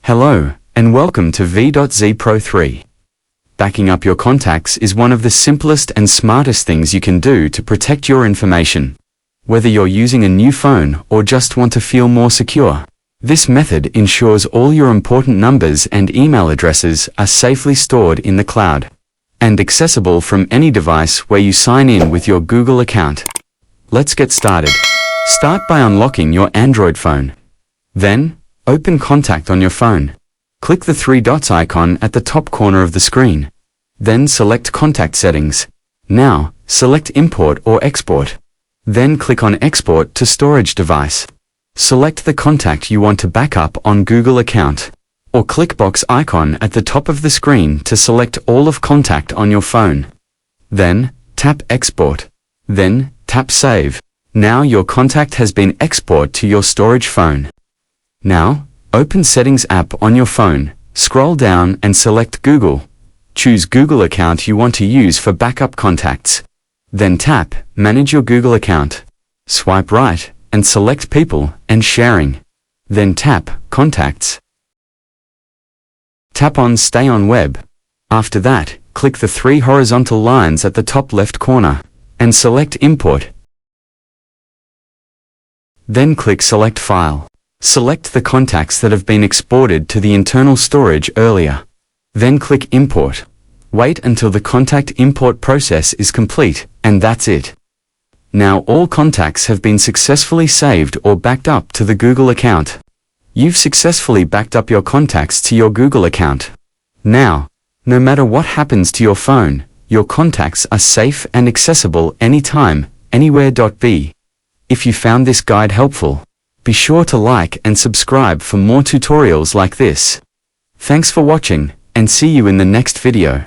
Hello, and welcome to V.Z Pro 3. Backing up your contacts is one of the simplest and smartest things you can do to protect your information. Whether you're using a new phone or just want to feel more secure, this method ensures all your important numbers and email addresses are safely stored in the cloud and accessible from any device where you sign in with your Google account. Let's get started. Start by unlocking your Android phone. Then, open Contact on your phone. Click the three dots icon at the top corner of the screen. Then select Contact Settings. Now, select Import or Export. Then click on Export to Storage Device. Select the contact you want to back up on Google account, or click box icon at the top of the screen to select all of contact on your phone. Then, tap Export. Then, tap Save. Now your contact has been exported to your storage phone. Now, open Settings app on your phone, scroll down and select Google. Choose Google account you want to use for backup contacts. Then tap Manage your Google account. Swipe right and select People and Sharing. Then tap Contacts. Tap on Stay on Web. After that, click the three horizontal lines at the top left corner and select Import. Then click Select File. Select the contacts that have been exported to the internal storage earlier. Then click Import. Wait until the contact import process is complete, and that's it. Now all contacts have been successfully saved or backed up to the Google account. You've successfully backed up your contacts to your Google account. Now, no matter what happens to your phone, your contacts are safe and accessible anytime, anywhere. If you found this guide helpful, be sure to like and subscribe for more tutorials like this. Thanks for watching, and see you in the next video.